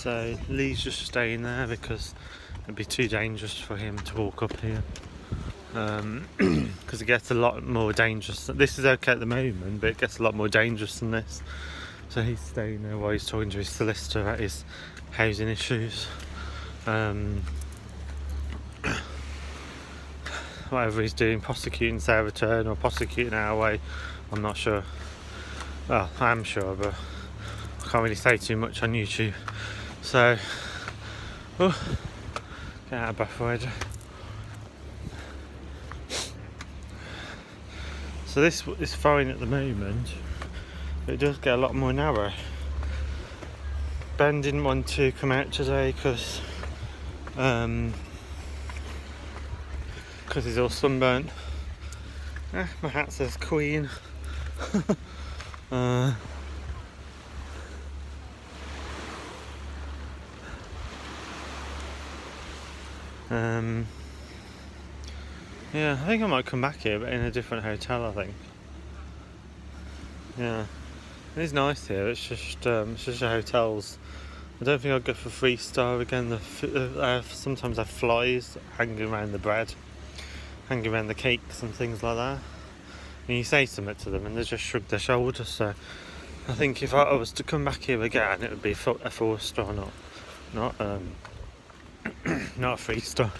So Lee's just staying there because it'd be too dangerous for him to walk up here. Because it gets a lot more dangerous. This is okay at the moment, but it gets a lot more dangerous than this. So he's staying there while he's talking to his solicitor about his housing issues. Whatever he's doing, prosecuting Sarah Turn or prosecuting our way, I'm not sure. Well, I am sure, but I can't really say too much on YouTube. So, get out of breath already. So this is fine at the moment, but it does get a lot more narrow. Ben didn't want to come out today because he's all sunburnt. My hat says Queen. Yeah, I think I might come back here, but in a different hotel, I think. Yeah, it's nice here. It's just the hotels. I don't think I'll go for 3-star again. Sometimes I have flies hanging around the bread, hanging around the cakes and things like that. And you say something to them, and they just shrug their shoulders. So I think if I was to come back here again, it would be a 4-star, not a 3-star.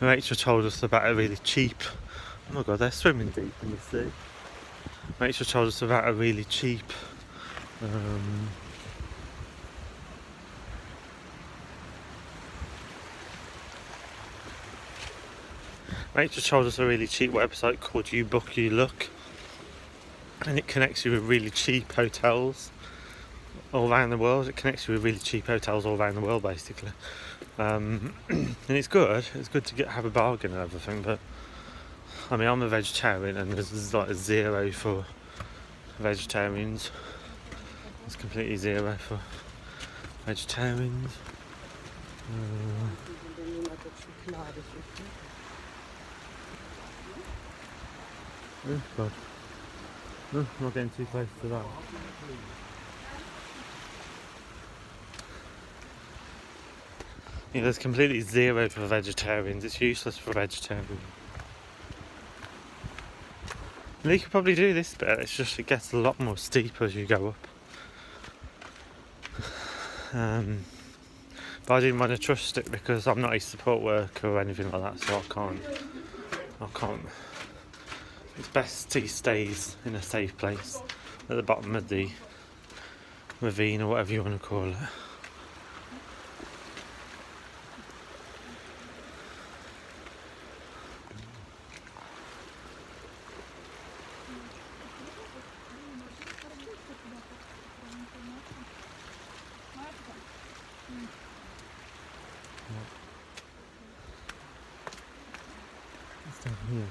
Rachel told us about a really cheap. Oh my god, they're swimming deep in the sea. Rachel told us about a really cheap. Rachel told us a really cheap website called You Book You Look, and it connects you with really cheap hotels all around the world. It connects you with really cheap hotels all around the world, basically. And it's good. It's good to have a bargain and everything. But I mean, I'm a vegetarian, and there's like a 0 for vegetarians. It's completely 0 for vegetarians. Oh god. No, I'm not getting too close to that. Yeah, there's completely 0 for vegetarians. It's useless for vegetarians. You could probably do this bit. It's just it gets a lot more steep as you go up. But I didn't want to trust it because I'm not a support worker or anything like that, so I can't. It's best he stays in a safe place at the bottom of the ravine or whatever you want to call it. It's down here.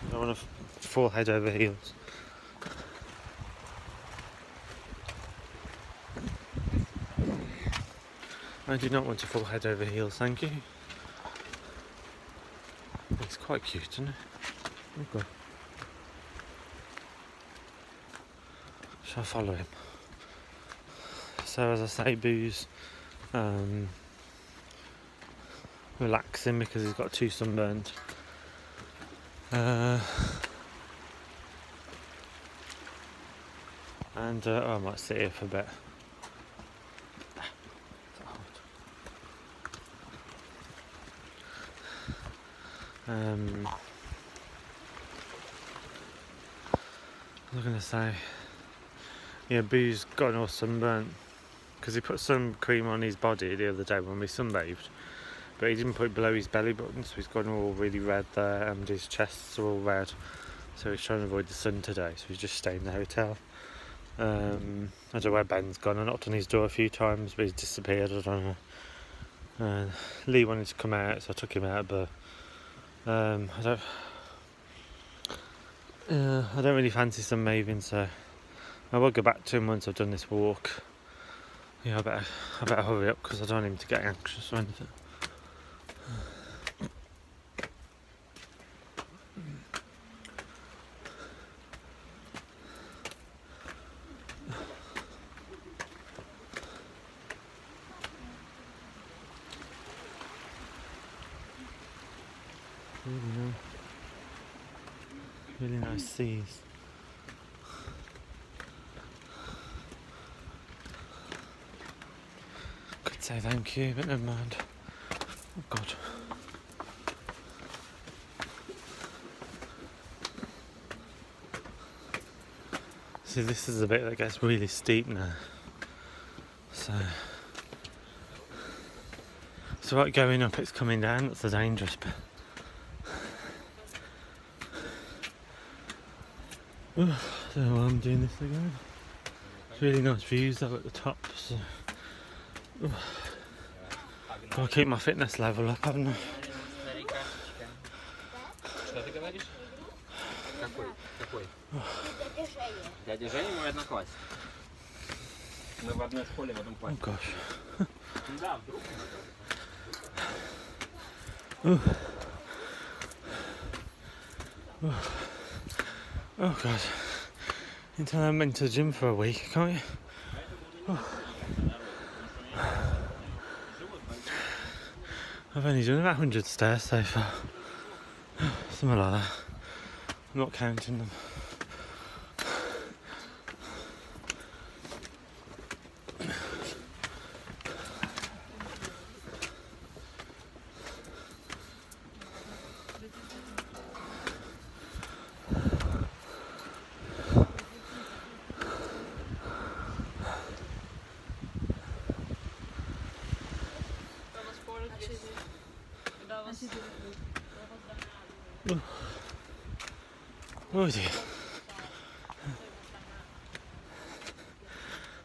I don't want to fall head over heels. I do not want to fall head over heels, thank you. It's quite cute, isn't it? Oh god. Shall I follow him? So as I say, Boo's relaxing because he's got too sunburned. And I might sit here for a bit. What was I going to say? Yeah, Boo's gotten all sunburnt because he put sun cream on his body the other day when we sunbathed, but he didn't put it below his belly button, so he's gotten all really red there, and his chest's all red. So he's trying to avoid the sun today, so he's just staying in the hotel. I don't know where Ben's gone. I knocked on his door a few times, but he's disappeared. I don't know. Lee wanted to come out, so I took him out, but I don't really fancy sunbathing, so I will go back to him once I've done this walk. Yeah, I better hurry up because I don't want him to get anxious or anything. Really nice seas. Could say thank you, but never mind. Oh God. See, this is the bit that gets really steep now. So it's right going up, it's coming down, that's the dangerous bit. So I'm doing this again. It's really nice views though at the top, so gotta keep my fitness level up, haven't I? Дядя Женя мой одноклассник. Мы в одной школе в одном Oh классе. gosh. Да, вдруг. Oh God. You can tell I haven't been to the gym for a week, can't you? I've only done about 100 stairs so far. Something like that. I'm not counting them. Oh dear.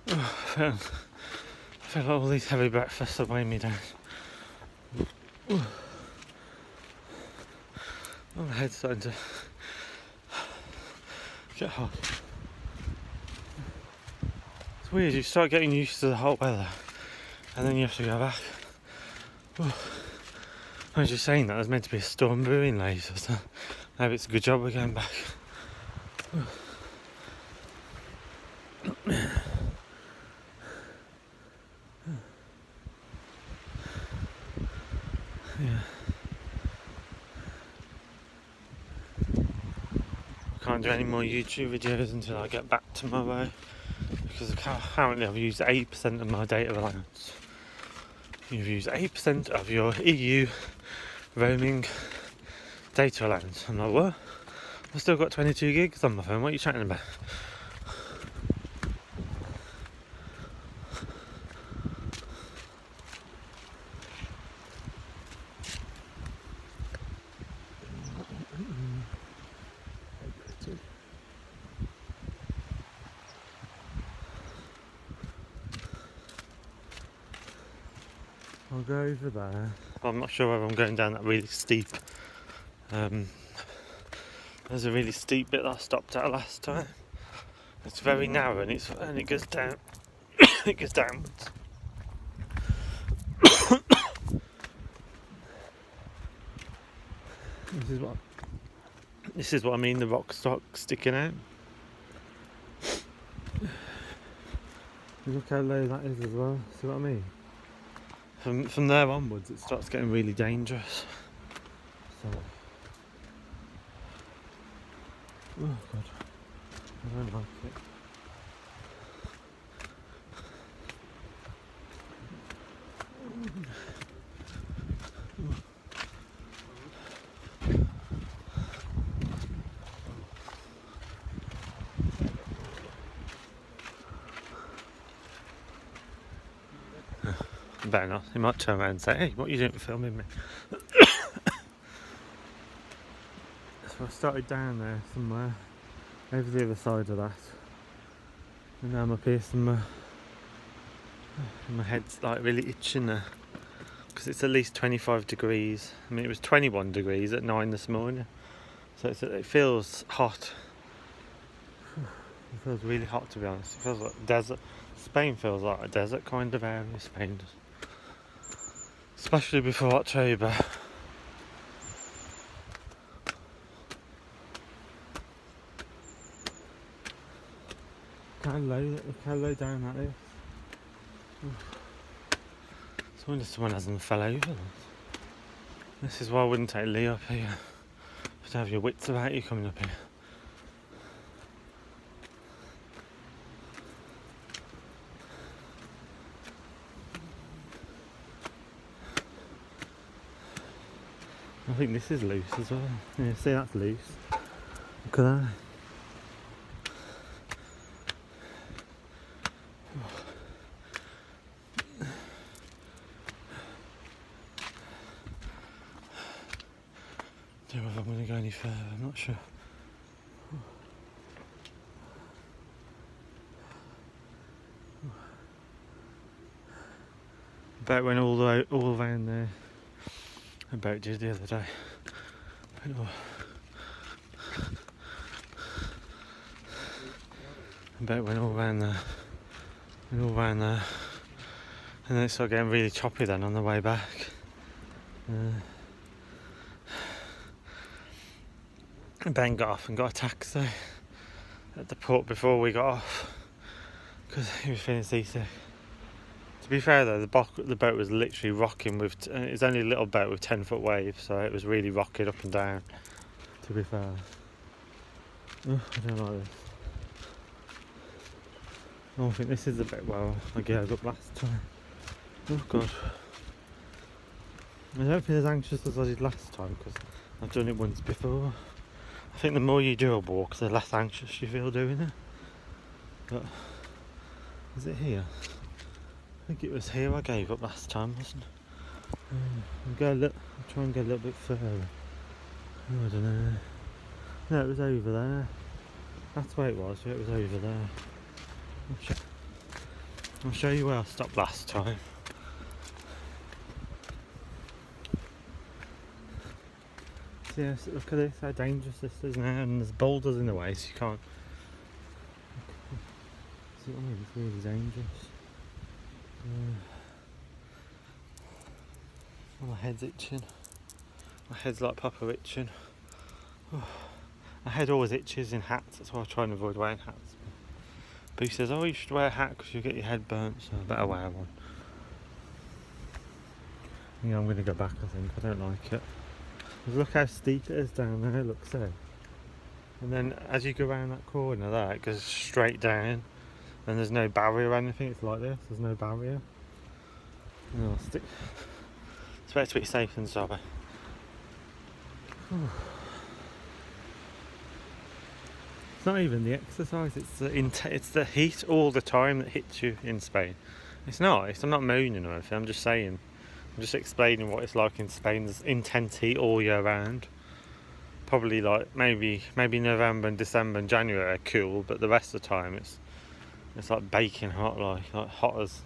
I feel like all these heavy breakfasts are weighing me down. Oh, my head's starting to get hot. It's weird, you start getting used to the hot weather and then you have to go back. I was just saying that there's meant to be a storm brewing later, so maybe it's a good job we're going back. Yeah. I can't do any more YouTube videos until I get back tomorrow because apparently I've used 8% of my data allowance. You've used 8% of your EU roaming data allowance. I'm like, what? I've still got 22 gigs on my phone. What are you chatting about? I'll go over there. I'm not sure whether I'm going down that really steep. There's a really steep bit that I stopped at last time. It's very narrow and it goes down. It goes downwards. This is what I mean. The rock stock sticking out. Look how low that is as well. See what I mean? From there onwards, it starts getting really dangerous. So, oh God, I don't like it. Better not. He might turn around and say, "Hey, what are you doing filming me?" So I started down there somewhere, over the other side of that, and now I'm up here somewhere. My head's like really itching there because it's at least 25 degrees. I mean, it was 21 degrees at 9 this morning, so it feels hot. It feels really hot, to be honest. It feels like desert. Spain feels like a desert kind of area. Spain does. Especially before October. Look how low down that is. I wonder if someone hasn't fell over that. This is why I wouldn't take Lee up here. You have to have your wits about you coming up here. I think this is loose as well. Yeah, see, that's loose. Look at that. Don't know if I'm going to go any further, I'm not sure. About went all around there. About did the other day. About went all around there. Went all around there. And then it started getting really choppy then on the way back. Ben got off and got a taxi at the port before we got off because he was feeling seasick. To be fair though, the boat was literally rocking with, it was only a little boat with 10-foot waves, so it was really rocking up and down, to be fair. Oh, I don't like this. Oh, I think this is a bit well I gave up last time. Oh god. I don't feel as anxious as I did last time because I've done it once before. I think the more you do a walk, the less anxious you feel doing it. But is it here? I think it was here I gave up last time, wasn't it? I'll try and go a little bit further. Oh, I don't know. No, it was over there. That's where it was. Yeah, it was over there. I'll show you where I stopped last time. So yes, look at this, how dangerous this is now, and there's boulders in the way, so you can't. See what I mean? It's really dangerous. My head's itching. My head's like proper itching. My head always itches in hats, that's why I try and avoid wearing hats. But he says, oh, you should wear a hat because you'll get your head burnt, so I better wear one. Yeah, I'm going to go back, I think. I don't like it. Look how steep it is down there, look, so. And then as you go around that corner there, it goes straight down. And there's no barrier or anything, it's like this, there's no barrier. No, it's better to be safe than sorry. It's not even the exercise, it's the heat all the time that hits you in Spain. It's nice, I'm not moaning or anything, I'm just saying. I'm just explaining what it's like in Spain. There's intense heat all year round. Probably like maybe November and December and January are cool, but the rest of the time it's like baking hot, like hot as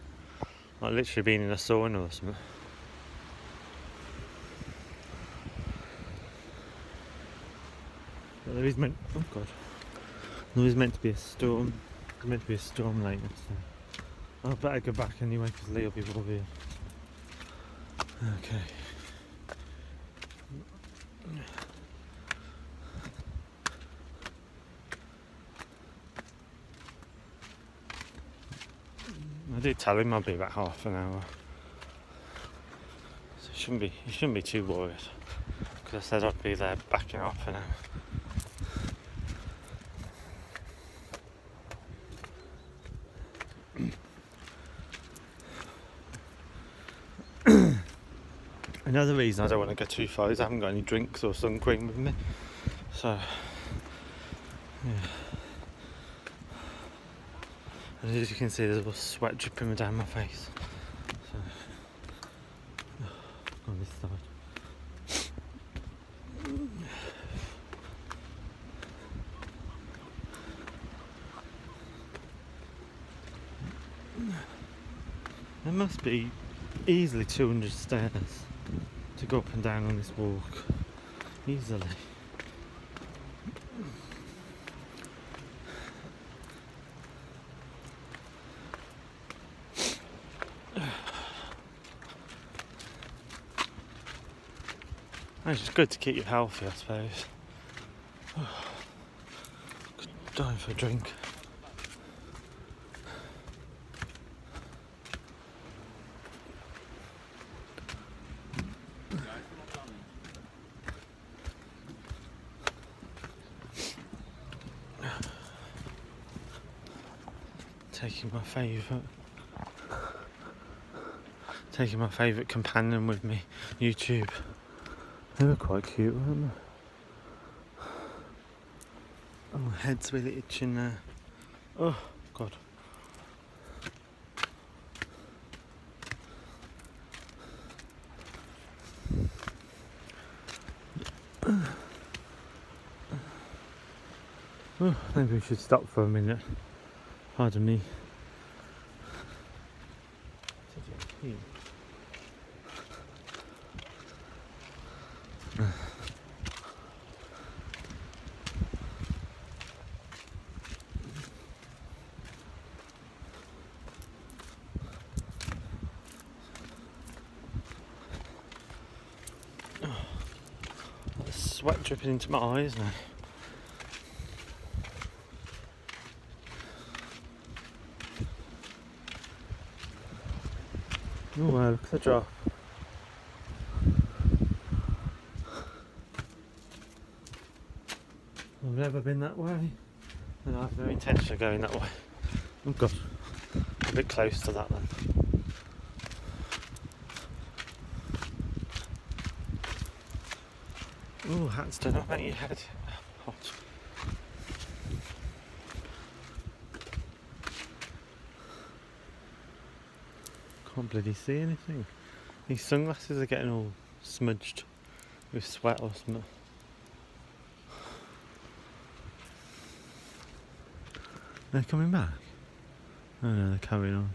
like literally being in a sauna or something. But there is meant to be a storm. There's meant to be a storm later, so I better go back anyway because Lee will be worried. Okay. I did tell him I'll be about half an hour, so you shouldn't be too worried because I said I'd be there back in half an hour. Another reason I don't want to go too far is I haven't got any drinks or sun cream with me, so yeah. And as you can see, there's a little sweat dripping down my face. So on this side. There must be easily 200 stairs to go up and down on this walk, easily. It's just good to keep you healthy, I suppose. Dying for a drink. Taking my favourite companion with me, YouTube. They were quite cute, weren't they? Oh, head's really itching there. Oh, God. Oh, maybe we should stop for a minute. Pardon me. Sweat dripping into my eyes now. Oh wow, look at the drop. I've never been that way, and I have no intention of going that way. Oh God, a bit close to that then. Oh, hats don't have any head. Hot. Can't bloody see anything. These sunglasses are getting all smudged with sweat or something. They're coming back? Oh no, they're carrying on.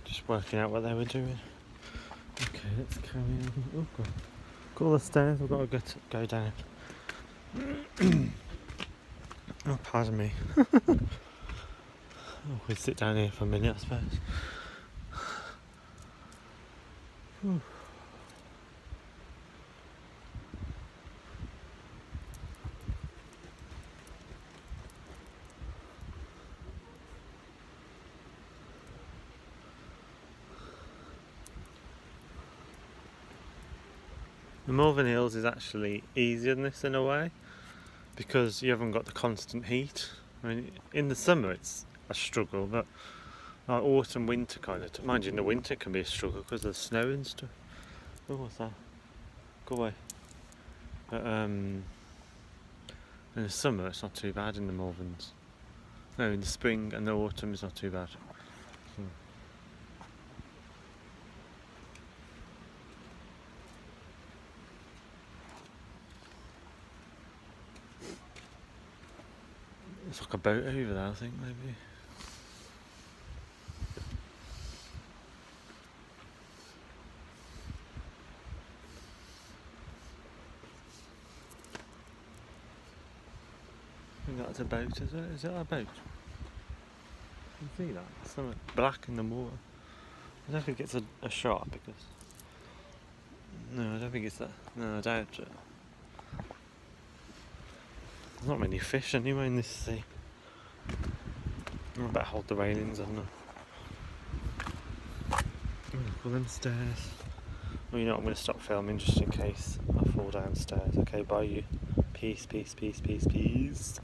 Just working out what they were doing. Okay, let's carry on. Oh God. Got all the stairs, I've got to go down. Oh, pardon me. Oh, we'll sit down here for a minute, I suppose. Whew. The Malvern Hills is actually easier than this in a way because you haven't got the constant heat. I mean, in the summer it's a struggle, but like autumn, winter kind of. Mind you, in the winter it can be a struggle because of the snow and stuff. Oh, what's that? Go away. But in the summer it's not too bad in the Malverns. No, in the spring and the autumn it's not too bad. It's like a boat over there, I think, maybe. I think that's a boat, is it? Is it a boat? You can see that? Something black in the water. I don't think it's a shark because... No, I don't think it's that. No, I doubt it. There's not many fish anyway in this sea. I better hold the railings, I don't know. Look at them stairs. Well, you know what, I'm going to stop filming just in case I fall downstairs. Okay, bye you. Peace, peace, peace, peace, peace.